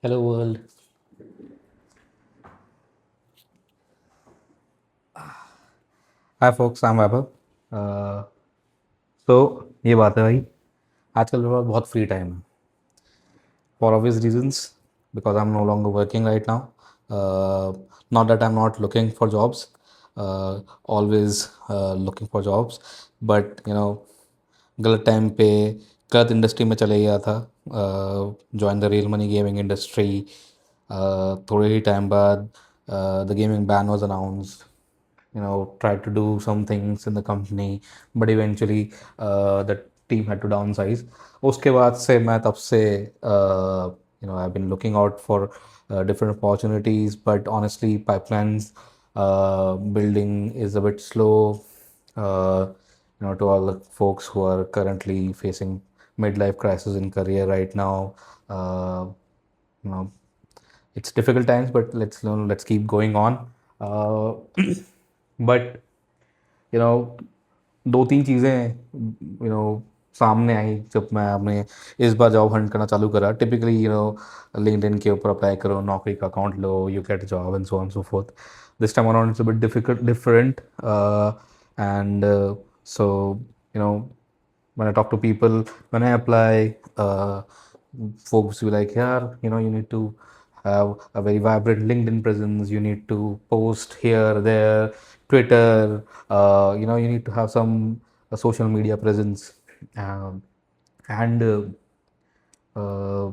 Hello world. Hi folks, I am Vaibhav. तो ये बात है भाई, आजकल मेरे पास बहुत फ्री टाइम है for obvious reasons, because I am no longer working right now. Not that I am not looking for jobs, always looking for jobs, but गलत टाइम पे गलत इंडस्ट्री में चले गया था। Join the real money gaming industry. थोड़े ही time बाद the gaming ban was announced, tried to do some things in the company, but eventually the team had to downsize. उसके बाद से मैं तब से I've been looking out for different opportunities, but honestly pipelines building is a bit slow. To all the folks who are currently facing midlife crisis in career right now, you know it's difficult times, but let's keep going on. uh, but you know दो तीन चीज़ें सामने आई जब मैं अपने इस बार job Hunt करना चालू करा। टिपिकली लिंक्डइन के ऊपर अप्लाई करो, नौकरी का account low, you get job and so on so fourth. This time around it's a bit difficult different, and so you know when I talk to people, when I apply, folks be like, yeah, you need to have a very vibrant LinkedIn presence. You need to post here, there, Twitter. You need to have some social media presence. Um, and uh,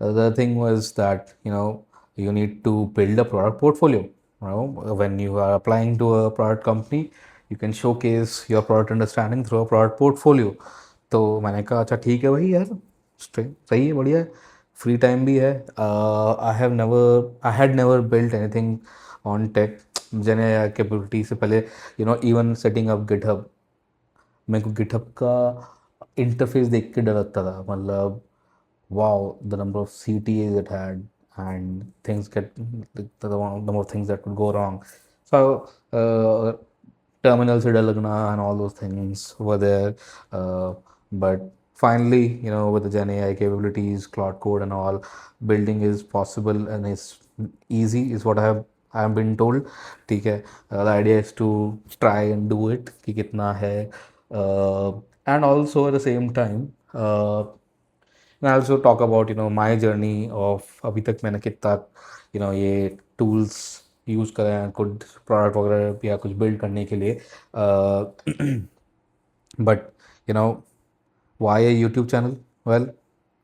the other thing was that you need to build a product portfolio. When you are applying to a product company, you can showcase your product understanding through a product portfolio. तो मैंने कहा अच्छा ठीक है भाई यार, सही है, बढ़िया है, फ्री टाइम भी है। I had never built anything on tech. जने कैपेबिलिटी से पहले इवन सेटिंग अप गिटहब, मेरे को गिटहब का इंटरफेस देख के डर लगता था। मतलब wow, the number of CTAs it had, and things get the number of things that could go wrong. So terminal से डर लगना and all those things were there. But finally, with the Gen AI capabilities, Cloud Code and all, building is possible and is easy is what I have been told. ठीक है, the idea is to try and do it कि कितना है, and also at the same time, and I also talk about my journey of अभी तक मैंने कितना ये tools यूज़ करे हैं कुछ प्रोडक्ट वगैरह या कुछ बिल्ड करने के लिए। But you no why a YouTube channel? Well,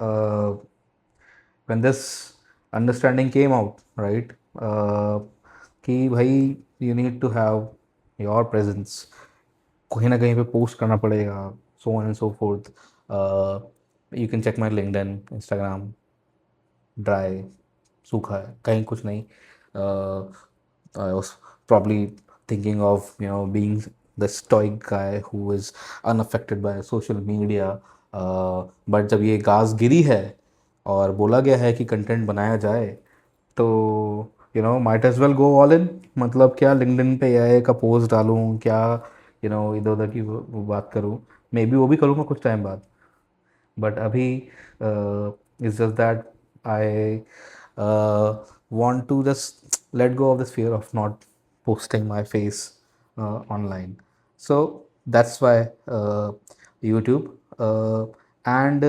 uh, when this understanding came out, right, कि भाई you need to have your presence, कहीं ना कहीं पे पोस्ट करना पड़ेगा, so on and so forth. You can check my LinkedIn, Instagram, dry, सूखा है, कहीं कुछ नहीं। I was probably thinking of being the stoic guy who is unaffected by social media. But जब ये गाज गिरी है और बोला गया है कि कंटेंट बनाया जाए, तो might as well go all in. मतलब क्या लिंक्डइन पे एआई का पोस्ट डालूं, क्या इधर उधर की वो बात करूं, मे बी वो भी करूँगा कुछ टाइम बाद। but abhi, it's just that I want to just let go of this fear of not posting my face online. So that's why YouTube. And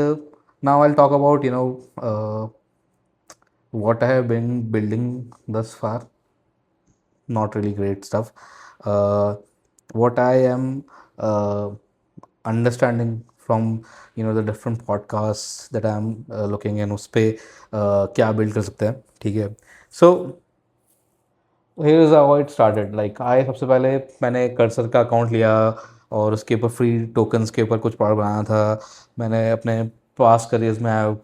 now I'll talk about what I have been building thus far. Not really great stuff. uh, what I am understanding from the different podcasts that I'm looking in, उस पे क्या build कर सकते हैं, ठीक है। So here is how it started. Like I सबसे पहले मैंने कर्सर का अकाउंट लिया और उसके ऊपर फ्री टोकन्स के ऊपर कुछ प्रोडक्ट बनाना था। मैंने अपने पास्ट करियर्स में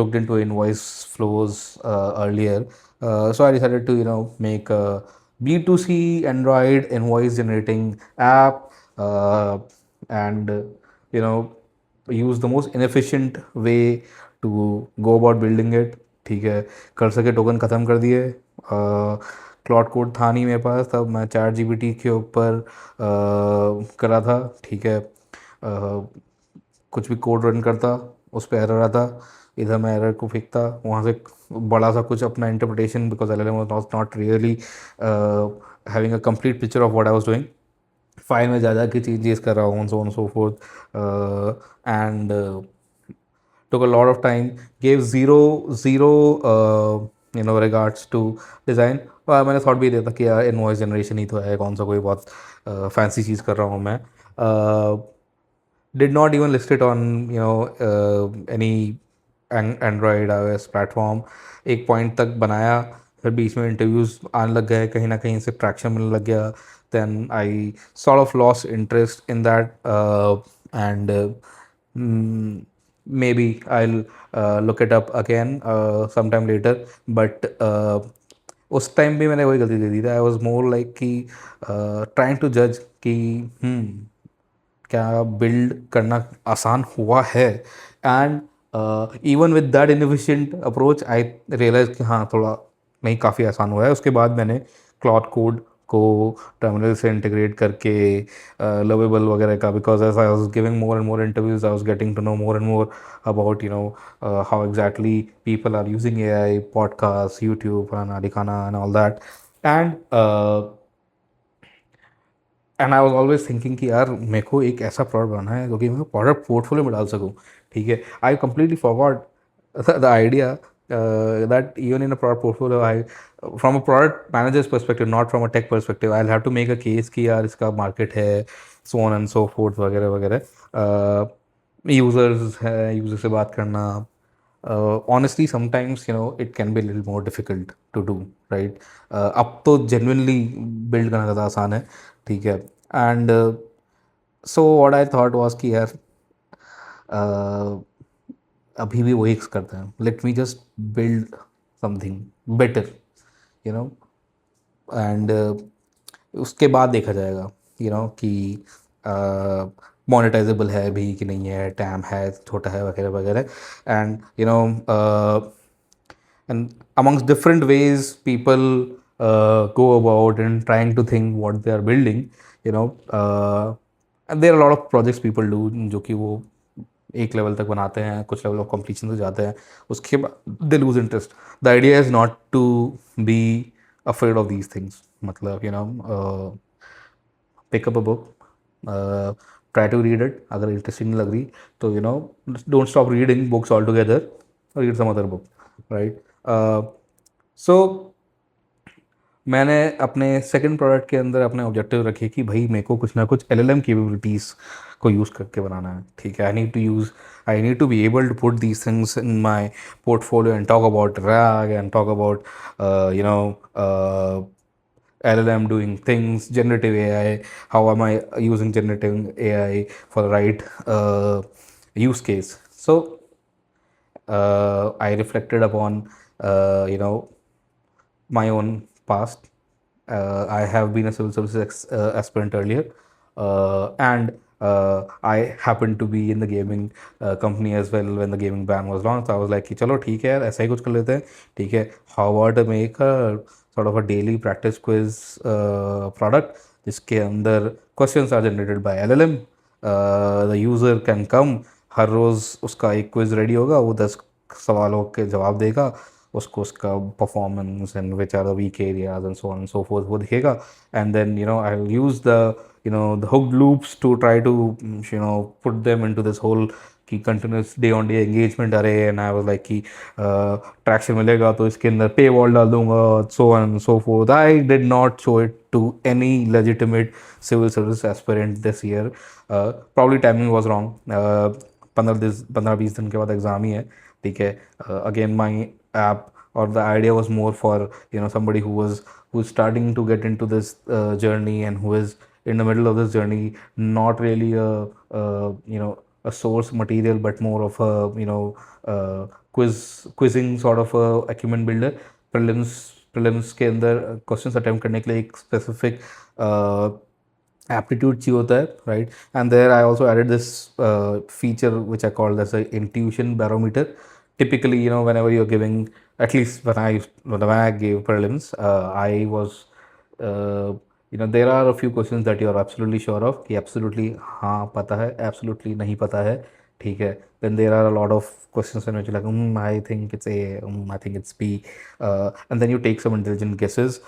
looked into invoice flows earlier. So I decided to make a B2C Android invoice generating app, and you know use the most inefficient way to go about building it, ठीक है। Cursor के token ख़त्म कर दिए। Claude code था नहीं मेरे पास, तब मैं चैट जीपीटी के ऊपर करा था, ठीक है। कुछ भी कोड रन करता, उस पर एरर आता, इधर मैं एरर को फेंकता, वहाँ से बड़ा सा कुछ अपना interpretation, because LLM was not really having a complete picture of what I was doing. File में जा के चेंजेस कर रहा हूँ, so on so forth, and took a lot of time, gave zero regards to design। और मैंने thought भी दिया था कि यार इनवॉइस जनरेशन ही तो है, कौन सा कोई बहुत फैंसी चीज़ कर रहा हूँ मैं। did not even list it on any Android iOS platform. एक पॉइंट तक बनाया, फिर बीच में इंटरव्यूज़ आने लग गए, कहीं ना कहीं से ट्रैक्शन मिलने लग गया। Then I sort of lost interest in that, and maybe I'll look it up again sometime later, but उस टाइम भी मैंने वही गलती दे दी थी। आई वॉज मोर लाइक कि ट्राइंग टू जज कि क्या बिल्ड करना आसान हुआ है। And even with that inefficient approach I realize कि हाँ थोड़ा नहीं, काफ़ी आसान हुआ है। उसके बाद मैंने क्लॉड कोड को टर्मिनल से इंटीग्रेट करके लवेबल वगैरह का, because as I was giving more and more interviews, I was getting to know more and more about how exactly people are using AI, podcast, YouTube, फलाना दिखाना and all that. And and I was always thinking कि यार मेरे को एक ऐसा product बनाना है जो कि मैं प्रोडक्ट पोर्टफोलियो में डाल सकूँ। ठीक है, I completely forgot the idea that even in a product portfolio, I from a product manager's perspective, not from a tech perspective, I'll have to make a case कि यार इसका market है, so on and so forth वगैरह वगैरह। Users है, user से बात करना, honestly sometimes it can be a little more difficult to do, right? अब तो genuinely build करना ज़्यादा आसान है। ठीक है, and so what I thought was कि यार अभी भी वही करते हैं, let me just build something better, you know and उसके बाद देखा जाएगा कि मोनेटाइजेबल है भी कि नहीं है, टैम है छोटा है वगैरह वगैरह। And and amongst different ways people go about and trying to think what they are building, and there are a lot of projects people do जो कि वो एक लेवल तक बनाते हैं, कुछ लेवल ऑफ कंप्लीशन तक जाते हैं, उसके बाद they lose interest. The idea is not to be afraid of these things, मतलब pick up a book, try to read it, अगर इंटरेस्टिंग नहीं लग रही तो don't stop reading books altogether, read some other book, right? So मैंने अपने second product के अंदर अपने ऑब्जेक्टिव रखे कि भाई मेरे को कुछ ना कुछ LLM कैपेबिलिटीज़ को यूज़ करके बनाना है। ठीक है, I need to be able to put these things in my portfolio and talk about RAG and talk about you know LLM doing things, generative AI, how am I using generative AI for the right use case. So I reflected upon my own past. I have been a civil services aspirant earlier, and I happened to be in the gaming company as well when the gaming ban was launched. So I was like कि चलो ठीक है यार, ऐसा ही कुछ कर लेते हैं। ठीक है, how about to make a sort of a daily practice quiz product जिसके अंदर questions are generated by LLM, the user can come, हर रोज़ उसका एक क्विज रेडी होगा, वो 10 सवालों के जवाब देगा, उसको उसका performance and which are the weak areas and so on so forth वो दिखेगा। And then I will use the the hooked loops to try to put them into this whole कि continuous day on day engagement. अरे and I was like कि traction मिलेगा तो इसके अंदर paywall डाल दूंगा, so and so forth. I did not show it to any legitimate civil service aspirant this year, probably timing was wrong. 15-20 दिन के बाद एग्ज़ाम ही है। ठीक है, again my app or the idea was more for somebody who's starting to get into this journey and who is in the middle of this journey, not really a source material but more of a quizzing sort of a acumen builder। prelims के अंदर questions attempt करने के लिए एक specific aptitude चाहिए होता है, right? And there I also added this feature which I called as a intuition barometer। Typically whenever you're giving, at least when I gave prelims, I was there are a few questions that you are absolutely sure of कि absolutely हाँ पता है, absolutely नहीं पता है। ठीक है, then there are a lot of questions in which you're like, I think it's A, I think it's B, and then you take some intelligent guesses.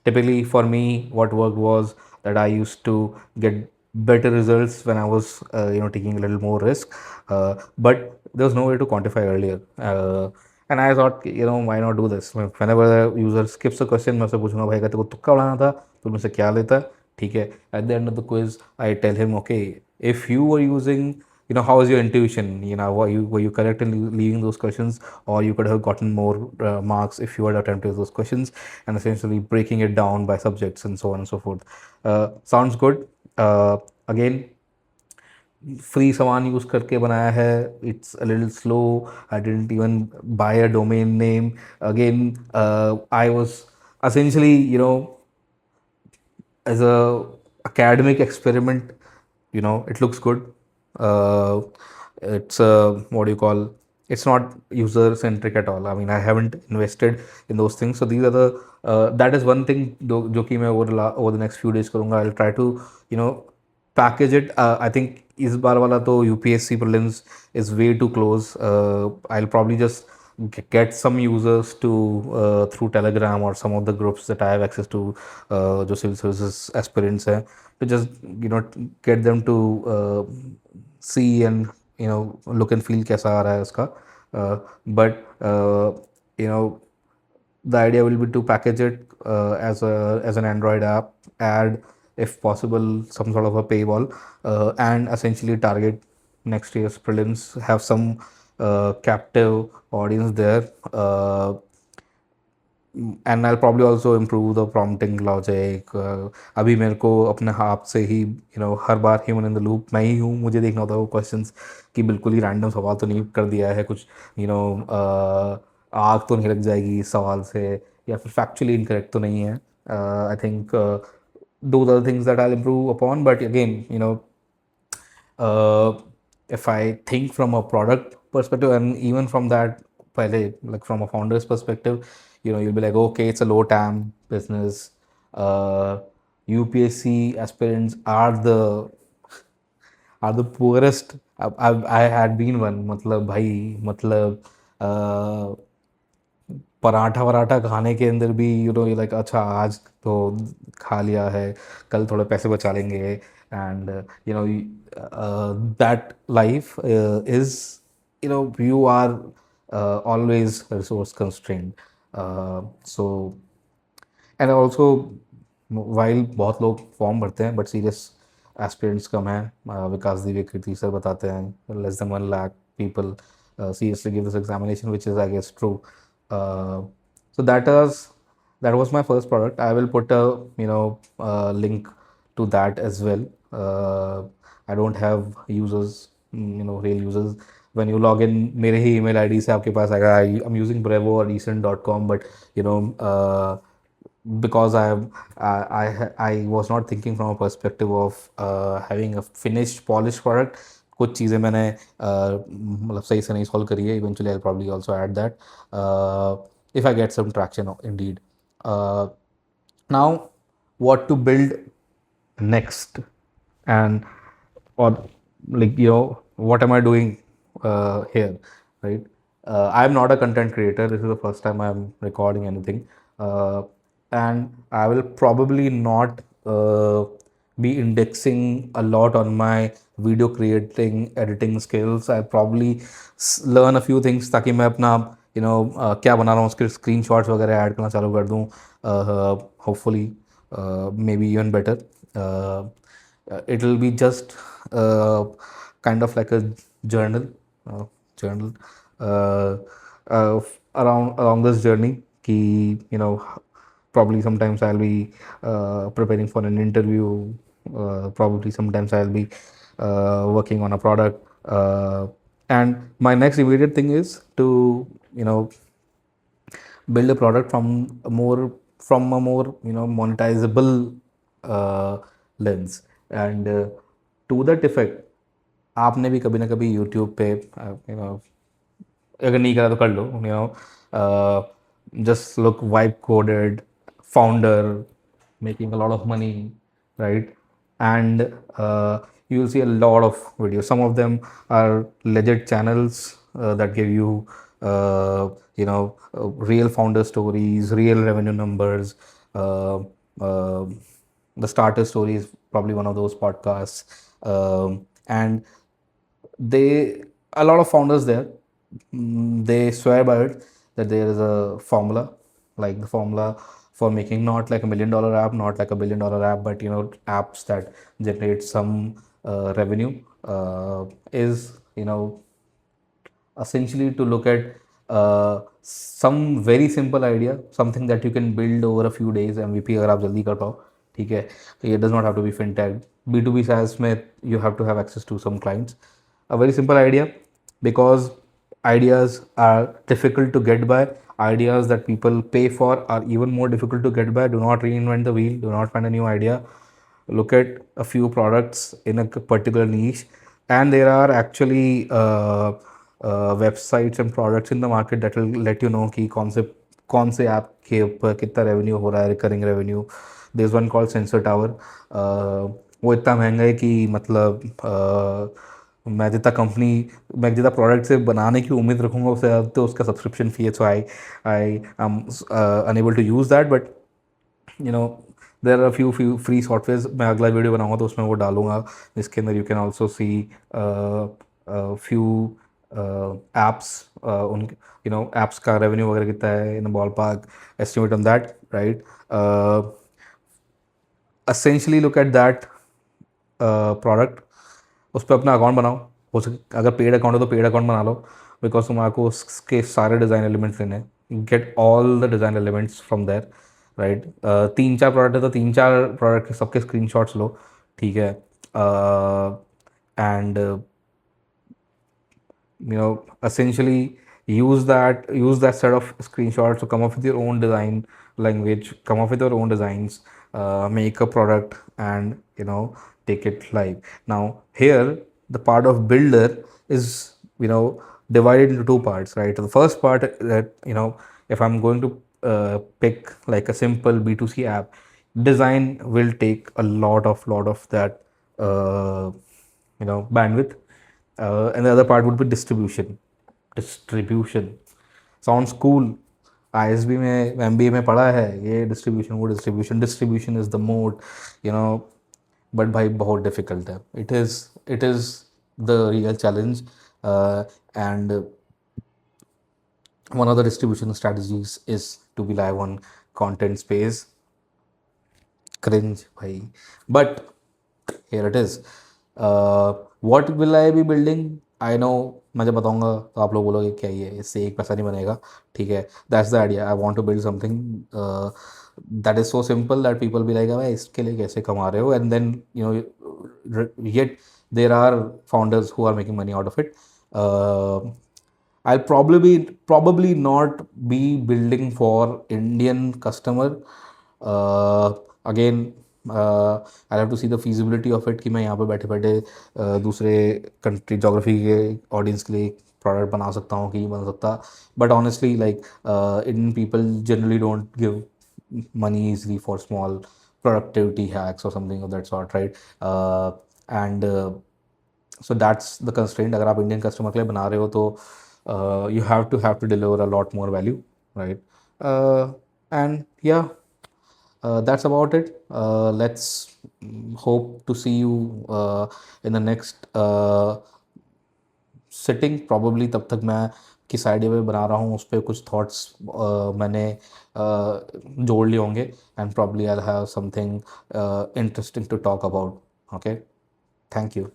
Typically for me, what worked was that I used to get better results when I was, taking a little more risk, but there was no way to quantify earlier. And I thought, why not do this? Whenever the user skips a question, मैं उससे पूछूंगा, भाई अगर तेरे को तुक्का उड़ाना था तो मुझसे क्या लेता? ठीक है, at the end of the quiz I tell him, okay, if you were using, how is your intuition, were you correct in leaving those questions, or you could have gotten more marks if you had attempted those questions, and essentially breaking it down by subjects and so on and so forth. Sounds good. Again, free सामान use करके बनाया है. It's a little slow. I didn't even bye a domain name. Again, I was essentially, as a academic experiment, it looks good. uh, it's what do you call, it's not user centric at all. I mean, I haven't invested in those things. So these are the that is one thing जो कि मैं over the next few days करूँगा. I'll try to, package it. I think इस बार वाला तो UPSC prelims is way too close. I'll probably just get some users to through Telegram or some of the groups that I have access to, जो civil services aspirants हैं, to just, get them to see and, look and feel कैसा आ रहा है उसका. But you know the idea will be to package it as an Android app, add, if possible, some sort of a paywall, and essentially target next year's prelims, have some captive audience there. And I probably also improve the prompting logic. अभी मेरे को अपने हाथ से ही, हर बार human in the loop मैं ही हूँ. मुझे देखना होता है वो क्वेश्चंस कि बिल्कुल ही रैंडम सवाल तो नहीं कर दिया है कुछ, आग तो नहीं लग जाएगी इस सवाल से, या फिर फैक्चुअली इनकरेक्ट तो नहीं है. I think those are the things that I'll improve upon. But again, uh, if I think from a product perspective, and even from that, like from a founder's perspective, you'll be like, okay, it's a low TAM business. UPSC aspirants are the poorest. I had been one. मतलब भाई, मतलब पराठा वराठा खाने के अंदर भी, ये like, अच्छा आज तो खा लिया है, कल थोड़े पैसे बचा लेंगे. And that life is, you are always resource constrained. So and also, while बहुत लोग फॉर्म भरते हैं बट सीरियस एस्पिरेंट्स कम हैं. विकास दिव्य कीर्ति सर बताते हैं less than 1 lakh people seriously give this examination, which is, I guess, true. So that was my first product. I will put a, link to that as well. I don't have users, real users. When you log in, मेरे ही email ID से आपके पास आएगा. I'm using Brevo or recent.com, but because I was not thinking from a perspective of having a finished polished product. कुछ चीज़ें मैंने मतलब सही से नहीं सॉल्व करी है. Eventually I'll probably also add that if I get some traction, indeed. Now, what to build next, and or like, what am I doing here, right? I'm not a content creator. This is the first time I'm recording anything, and I will probably not be indexing a lot on my video creating editing skills. I probably learn a few things ताकि मैं अपना, क्या बना रहा हूँ उसके screenshots वगैरह add करना चालू कर दूँ. Hopefully, maybe even better. It will be just kind of like a journal, journal uh, around along this journey. Ki, probably sometimes I'll be preparing for an interview. Probably sometimes I'll be working on a product. And my next immediate thing is to, build a product from a more monetizable lens. And to that effect, आपने भी कभी ना कभी YouTube पे, अगर नहीं करा तो कर लो, just look vibe coded founder making a lot of money, right? And you will see a lot of videos. Some of them are legit channels that give you real founder stories, real revenue numbers. uh, uh, the starter story is probably one of those podcasts. And they a lot of founders there, they swear by it, that there is a formula, like the formula for making not like $1 million app, not like $1 billion app, but apps that generate some revenue, is essentially to look at some very simple idea, something that you can build over a few days, MVP अगर आप जल्दी कर पाओ, ठीक है. It does not have to be fintech. B2B SaaS में you have to have access to some clients. A very simple idea, because ideas are difficult to get by. Ideas that people pay for are even more difficult to get by. Do not reinvent the wheel. Do not find a new idea. Look at a few products in a particular niche, and there are actually websites and products in the market that will let you know कि कौन से app के ऊपर कितना revenue हो रहा है, recurring revenue. There is one called Sensor Tower. वो इतना महंगा है कि मतलब मैं जितना प्रोडक्ट से बनाने की उम्मीद रखूंगा, उससे ज़्यादा तो उसका सब्सक्रिप्शन फी है. So I am unable to use that. But you know there are few free software. मैं अगला वीडियो बनाऊंगा तो उसमें वो डालूंगा, जिसके अंदर you can also see few apps, उन एप्स का रेवेन्यू वगैरह कितना है, इन ball park estimate on that, right. Essentially look at that product, उस पर अपना अकाउंट बनाओ. हो सके अगर पेड अकाउंट है तो पेड अकाउंट बना लो, बिकॉज तुम्हारे को उसके सारे डिज़ाइन एलिमेंट्स लेने हैं. Get all the design elements from there, right. 3-4 product है तो 3-4 प्रोडक्ट के सबके स्क्रीनशॉट्स लो, ठीक है. And essentially use that set of screenshots to come up with your own design language, come up with your own designs, make a product, and take it live. Now here the part of builder is divided into two parts, right? The first part, that if I'm going to pick like a simple B2C app, design will take a lot of that bandwidth. And the other part would be distribution. Sounds cool. ISB में MBA में पढ़ा है ये distribution, वो distribution is the mode, but भाई बहुत difficult है. It is the real challenge. And one of the distribution strategies is to be live on content space. Cringe bhai, but here it is. What will I be building? I know. मैं जब बताऊंगा तो आप लोग बोलोगे क्या ये, इससे एक पैसा नहीं बनेगा, ठीक है. That's the idea. I want to build something that is so simple that people be like, भाई इसके लिए कैसे कमा रहे हो. And then yet there are founders who are making money out of it. I'll probably not be building for Indian customer. Again, I'll have to see the feasibility of it कि मैं यहाँ पे बैठे बैठे दूसरे कंट्री जोग्राफी के audience के लिए प्रोडक्ट बना सकता हूँ कि नहीं बना सकता. But honestly like Indian people generally don't give money easily for small productivity hacks or something of that sort, right? And so that's the constraint. अगर आप इंडियन कस्टमर के लिए बना रहे हो तो you have to deliver a lot more value, right? And yeah, that's about it. Let's hope to see you in the next sitting. Probably तब तक मैं किस आइडिया पे बना रहा हूँ उस पर कुछ थॉट्स मैंने जोड़ लिए होंगे. And probably I'll have something interesting to talk about. Okay, thank you.